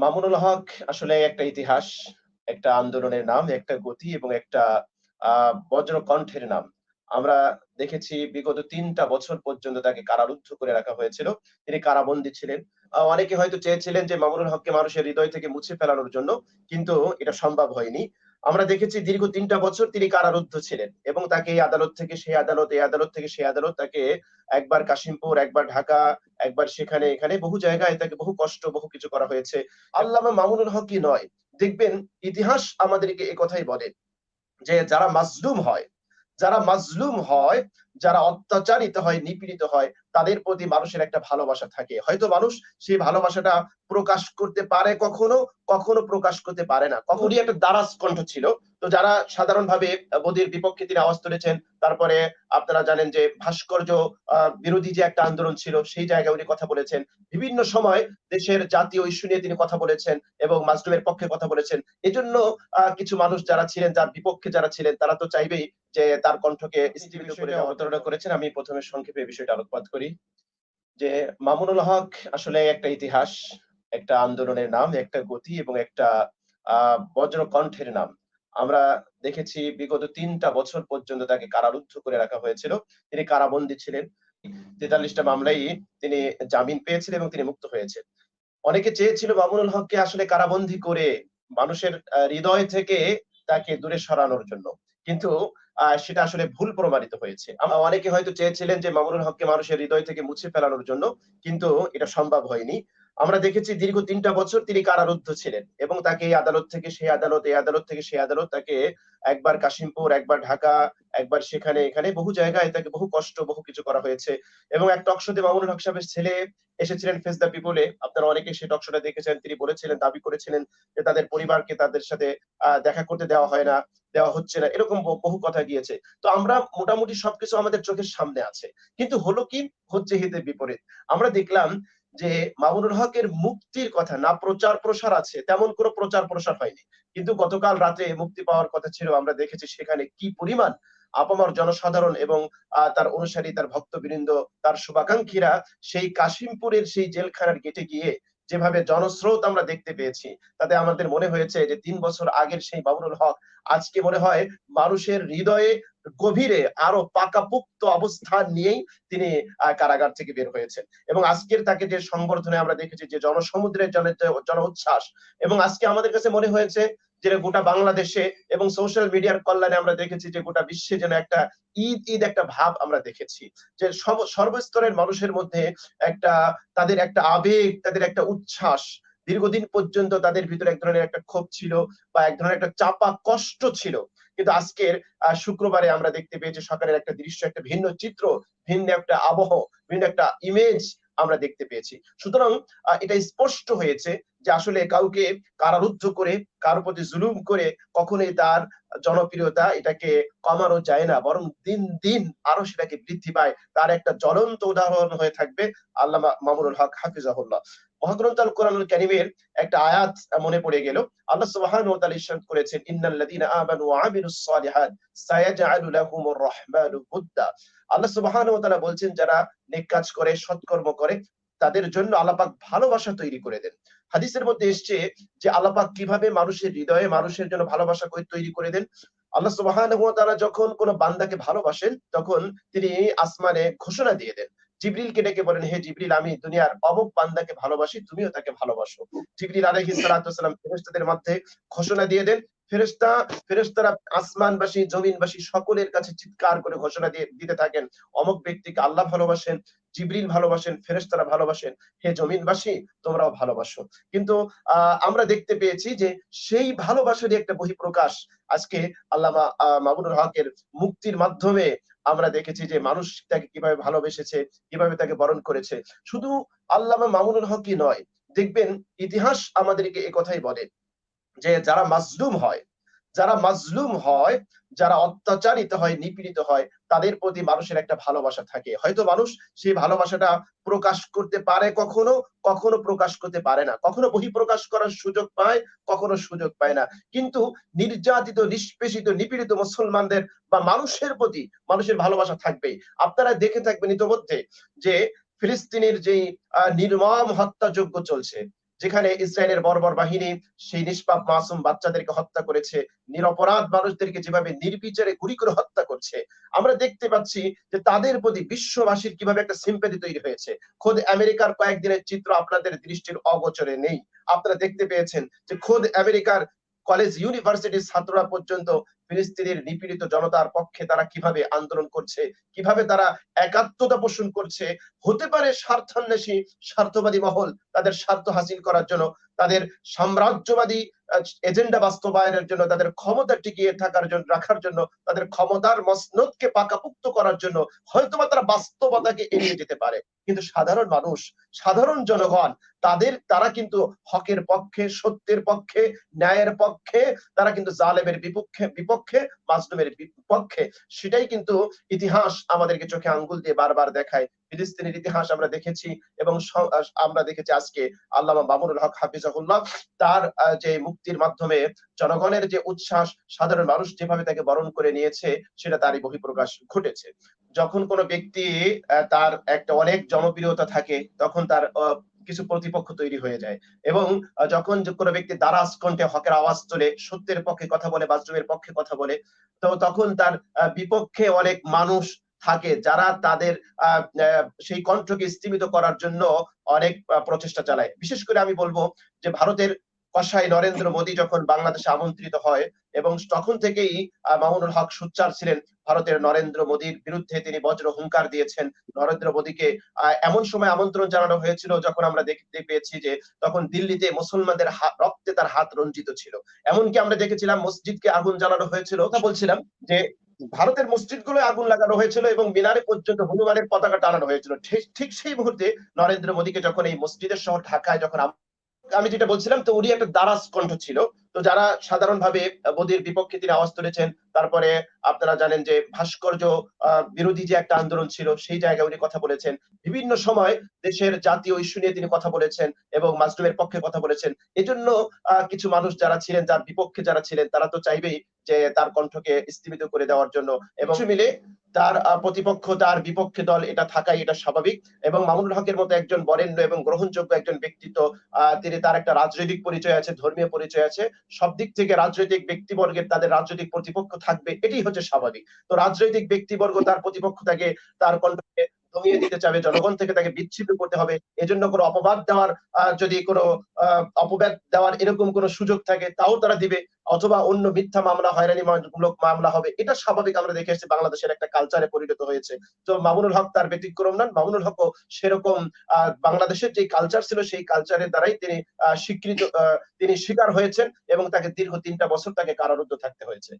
মামুনুল হক আসলে একটা ইতিহাস, একটা আন্দোলনের নাম, একটা গতি এবং একটা বজ্র কণ্ঠের নাম। আমরা দেখেছি বিগত ৩ টা বছর পর্যন্ত তাকে কারারুদ্ধ করে রাখা হয়েছিল। তিনি কারাবন্দী ছিলেন। অনেকে হয়তো চেয়েছিলেন যে মামুনুল হককে মানুষের হৃদয় থেকে মুছে ফেলানোর জন্য। কিন্তু এটা সম্ভব হয়নি। আমরা দেখেছি দীর্ঘ ৩ টা বছর তিনি কারারুদ্ধ ছিলেন এবং তাকে এই আদালত থেকে সেই আদালত, এই আদালত থেকে সেই আদালত তাকে একবার কাশিমপুর, একবার ঢাকা, একবার সেখানে এখানে বহু জায়গায় তাকে বহু কষ্ট, বহু কিছু করা হয়েছে। আল্লামা মামুনুল হকই নয়। দেখবেন ইতিহাস আমাদেরকে একথাই বলে যে যারা মাজলুম হয়, যারা অত্যাচারিত হয়, নিপীড়িত হয়, তাদের প্রতি মানুষের একটা ভালোবাসা থাকে। হয়তো মানুষ সেই ভালোবাসাটা প্রকাশ করতে পারে কখনো, কখনো প্রকাশ করতে পারে না। উনি একটা দারাজ কণ্ঠ ছিল। তো যারা সাধারণভাবে মোদির বিপক্ষে তিনি আওয়াজ তুলেছেন। তারপরে আপনারা জানেন যে ভাস্কর্য বিরোধী যে একটা আন্দোলন ছিল, সেই জায়গায় উনি কথা বলেছেন। বিভিন্ন সময় দেশের জাতীয় ইস্যু নিয়ে তিনি কথা বলেছেন এবং মাজলুমের পক্ষে কথা বলেছেন। এজন্য কিছু মানুষ যারা ছিলেন, যার বিপক্ষে যারা ছিলেন, তারা তো চাইবেই যে তার কণ্ঠকে স্টেবিল করে অবতারণা করেছেন। আমি ১ম এ সংক্ষেপে বিষয়টা আলোকপাত করি যে মামুনুল হক আসলে একটা ইতিহাস, একটা আন্দোলনের নাম, একটা গতি এবং একটা বজ্র কণ্ঠের নাম। আমরা দেখেছি বিগত ৩ টা বছর পর্যন্ত তাকে কারারুদ্ধ করে রাখা হয়েছিল। তিনি কারাবন্দী ছিলেন। ৪৩ টা মামলায় তিনি জামিন পেয়েছিলেন এবং তিনি মুক্ত হয়েছেন। অনেকে চেয়েছিল মামুনুল হককে আসলে কারাবন্দী করে মানুষের হৃদয় থেকে তাকে দূরে সরানোর জন্য। কিন্তু সেটা আসলে ভুল প্রমাণিত হয়েছে। অনেকে হয়তো চেয়েছিলেন যে মামুনুল হককে মানুষের হৃদয় থেকে মুছে ফেলানোর জন্য। কিন্তু এটা সম্ভব হয়নি। আমরা দেখেছি দীর্ঘ ৩ টা বছর তিনি কারারুদ্ধ ছিলেন এবং তাকে এই আদালত থেকে সেই আদালত, এই আদালত থেকে সেই আদালত তাকে একবার কাশিমপুর, একবার ঢাকা, একবার সেখানে এখানে বহু জায়গায় তাকে বহু কষ্ট, বহু কিছু করা হয়েছে। এবং এক টক শোতে মামুনুল হক সাহেবের ছেলে এসেছিলেন ফেস দ্য পিপলে। আপনারা অনেকেই সেই টক শোটা দেখেছেন। তিনি বলেছিলেন, দাবি করেছিলেন যে তাদের পরিবারকে তাদের সাথে দেখা করতে দেওয়া হয় না, দেওয়া হচ্ছে না। এরকম বহু কথা গিয়েছে। তো আমরা মোটামুটি সবকিছু আমাদের চোখের সামনে আছে। কিন্তু হলো কি? হচ্ছে হিতে বিপরীত। আমরা দেখলাম যে মামুনুল হকের মুক্তির কথা না প্রচার প্রসার আছে, তেমন কোনো প্রচার প্রসার হয়নি। কিন্তু গতকাল রাতে মুক্তি পাওয়ার কথা ছিল। আমরা দেখেছি সেখানে কি পরিমাণ আপামর জনসাধারণ এবং তার অনুসারী, তার ভক্তবৃন্দ, তার শুভাকাঙ্ক্ষীরা সেই কাশিমপুরের সেই জেলখানার গেটে গিয়ে যেভাবে জনস্রোত আমরা দেখতে পেয়েছি, তাতে আমাদের মনে হয়েছে যে ৩ বছর আগের সেই মামুনুল হক আজকে মনে হয় মানুষের হৃদয়ে গভীরে আরো পাকাপোক্ত অবস্থান নিয়েই তিনি কারাগার থেকে বের হয়েছেন। এবং আজকের তাকে যে সংবর্ধনে আমরা দেখেছি, যে জনসমুদ্রের জনোচ্ছ্বাস, এবং আজকে আমাদের কাছে মনে হয়েছে যে গোটা বাংলাদেশে এবং সোশ্যাল মিডিয়ার কল্যাণে আমরা দেখেছি যে গোটা বিশ্বে যেন একটা ঈদ একটা ভাব আমরা দেখেছি। যে সর্বস্তরের মানুষের মধ্যে একটা তাদের একটা আবেগ, তাদের একটা উচ্ছ্বাস। দীর্ঘদিন পর্যন্ত তাদের ভিতরে এক ধরনের একটা ক্ষোভ ছিল বা এক ধরনের একটা চাপা কষ্ট ছিল। কিন্তু আজকের শুক্রবারে আমরা দেখতে পেয়েছি সকালের একটা দৃশ্য, একটা ভিন্ন চিত্র, ভিন্ন একটা আবহ, ভিন্ন একটা ইমেজ আমরা দেখতে পেয়েছি। সুতরাং এটা স্পষ্ট হয়েছে যে আসলে কাউকে কারারুদ্ধ করে, কারো প্রতি জুলুম করে কখনোই তার জনপ্রিয়তা এটাকে কমানো যায় না, বরং দিন দিন আরো সেটাকে বৃদ্ধি পায়। তার একটা জ্বলন্ত উদাহরণ হয়ে থাকবে আল্লামা মামুনুল হক হাফিজাহুল্লাহ। মহাগ্রন্থ আল কোরআনুল কারীমের একটা আয়াত মনে পড়ে গেল। আল্লাহ সুবহানাহু ওয়া তাআলা ইরশাদ করেছেন, ইন্নাল্লাযীনা আমানু ওয়া আমিলুস সালিহাত সায়াজআলু লাহুমুর রাহমানু উদ্দা। আল্লাহ সুবহানাহু ওয়া তাআলা বলছেন, যারা নেক কাজ করে, সৎকর্ম করে, তাদের জন্য আল্লাহ পাক ভালোবাসা তৈরি করে দেন। হাদিসের মধ্যে এসছে যে আল্লাহ পাক কিভাবে মানুষের হৃদয়ে মানুষের জন্য ভালোবাসা তৈরি করে দেন। আল্লাহ সুবহানাহু ওয়া তাআলা যখন কোন বান্দাকে ভালোবাসেন, তখন তিনি আসমানে ঘোষণা দিয়ে দেন। জিবরিলকে ডেকে বলেন, হে জিবরিল, আমি দুনিয়ার অমুক বান্দাকে ভালোবাসি, তুমিও তাকে ভালোবাসো। জিবরিল আলাইহিস সালাতু ওয়াস সালাম ফেরেশতাদের মধ্যে ঘোষণা দিয়ে দেন। ফেরেশতারা আসমানবাসী, জমিনবাসী সকলের কাছে চিৎকার করে ঘোষণা দিতে থাকেন, অমুক ব্যক্তিকে আল্লাহ ভালোবাসেন, জিবরিল ভালোবাসেন, ফেরেশতারা ভালোবাসেন, হে জমিনবাসী তোমরাও ভালোবাসো। কিন্তু আমরা দেখতে পেয়েছি যে সেই ভালোবাসারই একটা বহিঃপ্রকাশ আজকে আল্লামা মামুনুল হকের মুক্তির মাধ্যমে আমরা দেখেছি যে মানুষ তাকে কিভাবে ভালোবেসেছে, কিভাবে তাকে বরণ করেছে। শুধু আল্লামা মামুনুল হকই নয়, দেখবেন ইতিহাস আমাদেরকে একথাই বলে যে যারা মাজলুম হয়, যারা অত্যাচারিত হয়, নিপীড়িত হয়, তাদের প্রতি মানুষের একটা ভালোবাসা থাকে। হয়তো মানুষ সেই ভালোবাসাটা প্রকাশ করতে পারে কখনো, কখনো প্রকাশ করতে পারে না। কখনো বহিঃপ্রকাশ করার সুযোগ পায়, কখনো সুযোগ পায় না। কিন্তু নির্যাতিত, নিষ্পেষিত, নিপীড়িত মুসলমানদের বা মানুষের প্রতি মানুষের ভালোবাসা থাকবেই। আপনারা দেখে থাকবেন ইতোমধ্যে যে ফিলিস্তিনের যেই নির্মম হত্যাযজ্ঞ চলছে, যেখানে ইসরায়েলের বর্বর বাহিনী সেই নিষ্পাপ মাসুম বাচ্চাদেরকে হত্যা করেছে, নিরপরাধ মানুষদেরকে যেভাবে নির্বিচারে গুলি করে হত্যা করছে, আমরা দেখতে পাচ্ছি যে তাদের প্রতি বিশ্ববাসীর কিভাবে একটা সিম্প্যাথি তৈরি হয়েছে। খোদ আমেরিকার কয়েকদিনের চিত্র আপনাদের দৃষ্টির অগোচরে নেই। আপনারা দেখতে পেয়েছেন যে খোদ আমেরিকার কলেজ ইউনিভার্সিটির ছাত্ররা পর্যন্ত ফিলিস্তিনের নিপীড়িত জনতার পক্ষে তারা কিভাবে আন্দোলন করছে, কিভাবে তারা একাত্মতা পোষণ করছে। হতে পারে স্বার্থান্বেষী স্বার্থবাদী মহল তাদের স্বার্থ হাসিল করার জন্য, তাদের সাম্রাজ্যবাদী এজেন্ডা বাস্তবায়নের জন্য, তাদের ক্ষমতা টিকিয়ে থাকার জন্য, রাখার জন্য, তাদের ক্ষমতার মসনদকে পাকাপোক্ত করার জন্য হয়তোবা তারা বাস্তবতাকে এড়িয়ে যেতে পারে। কিন্তু সাধারণ মানুষ, সাধারণ জনগণ তারা কিন্তু হকের পক্ষে, সত্যের পক্ষে, ন্যায়ের পক্ষে, তারা কিন্তু জালেমের বিপক্ষে, মাজলুমের বিপক্ষে। সেটাই কিন্তু ইতিহাস আমাদেরকে চোখে আঙ্গুল দিয়ে বারবার দেখায়। ফিলিস্তিনের ইতিহাস আমরা দেখেছি এবং আমরা দেখেছি আজকে আল্লামা মামুনুল হক হাফিজাহুল্লাহ তার যে মুক্তির মাধ্যমে জনগণের যে উচ্ছ্বাস, সাধারণ মানুষ যেভাবে তাকে বরণ করে নিয়েছে, সেটা তারই বহিঃপ্রকাশ ঘটেছে। যখন কোনো ব্যক্তি তার একটা অনেক জনপ্রিয়তা থাকে, তখন তার কিছু প্রতিপক্ষ তৈরি হয়ে যায় এবং যখন কোনো ব্যক্তি দারাজ কণ্ঠে হকের আওয়াজ তোলে, সত্যের পক্ষে কথা বলে, মাজলুমের পক্ষে কথা বলে, তো তখন তার বিপক্ষে অনেক মানুষ থাকে যারা তাদের সেই কণ্ঠকে স্তিমিত করার জন্য অনেক প্রচেষ্টা চালায়। বিশেষ করে আমি বলবো যে ভারতের কসাই নরেন্দ্র মোদী যখন বাংলাদেশে আমন্ত্রিত হয় এবং তখন থেকেই মামুনুল হক সোচ্চার ছিলেন ভারতের নরেন্দ্র মোদীর বিরুদ্ধে। তিনি বজ্র হুঙ্কার দিয়েছেন। নরেন্দ্র মোদীকে এমন সময় আমন্ত্রণ জানানো হয়েছিল যখন আমরা দেখতে পেয়েছি যে তখন দিল্লিতে মুসলমানদের রক্তে তার হাত রঞ্জিত ছিল। এমনকি আমরা দেখেছিলাম মসজিদকে আগুন জ্বালানো হয়েছিল। কথা বলছিলাম যে ভারতের মসজিদগুলো আগুন লাগানো হয়েছিল এবং মিনারে পর্যন্ত হনুমানের পতাকা টানানো হয়েছিল। ঠিক সেই মুহূর্তে নরেন্দ্র মোদীকে যখন এই মসজিদের শহর ঢাকায় যখন আমি যেটা বলছিলাম, তো উনি একটা দারাজ কণ্ঠ ছিল। তো যারা সাধারণভাবে মোদীর বিপক্ষে তিনি আওয়াজ তুলেছেন, তারপরে আপনারা জানেন যে ভাস্কর্য বিরোধী যে একটা আন্দোলন ছিল, সেই জায়গায় উনি কথা বলেছেন। বিভিন্ন সময় দেশের জাতীয় ইস্যু নিয়ে তিনি কথা বলেছেন এবং মাজলুমের পক্ষে কথা বলেছেন। এজন্য কিছু মানুষ যারা ছিলেন, যার বিপক্ষে যারা ছিলেন, তারা তো চাইবেই যে তার কণ্ঠকে স্তিমিত করে দেওয়ার জন্য এবং মিলে তার প্রতিপক্ষ, তার বিপক্ষে দল এটা থাকাই এটা স্বাভাবিক। এবং মামুনুল হকের মতো একজন বরেণ্য এবং গ্রহণযোগ্য একজন ব্যক্তিত্ব, তিনি তার একটা রাজনৈতিক পরিচয় আছে, ধর্মীয় পরিচয় আছে। সব দিক থেকে রাজনৈতিক ব্যক্তিবর্গের তাদের রাজনৈতিক প্রতিপক্ষ থাকবে, এটাই হচ্ছে স্বাভাবিক। তো রাজনৈতিক ব্যক্তিবর্গ তার প্রতিপক্ষ তাকে, তার কণ্ঠকে দমিয়ে দিতে চাবে, জনগণ থেকে তাকে বিচ্ছিন্ন করতে হবে। এজন্য কোনো অপবাদ দেওয়ার যদি কোনো অপবাদ দেওয়ার এরকম কোনো সুযোগ থাকে, তাও তারা দিবে, অথবা অন্য মিথ্যা মামলা, হয়রানিমূলক মামলা হবে। এটা স্বাভাবিক, আমরা দেখে এসেছি, বাংলাদেশের একটা কালচারে পরিণত হয়েছে। তো মামুনুল হক তার ব্যতিক্রম নন। মামুনুল হকও সেরকম বাংলাদেশের যে কালচার ছিল, সেই কালচারের দ্বারাই তিনি তিনি স্বীকার হয়েছেন এবং তাকে দীর্ঘ ৩টা বছর তাকে কারারুদ্ধ থাকতে হয়েছে।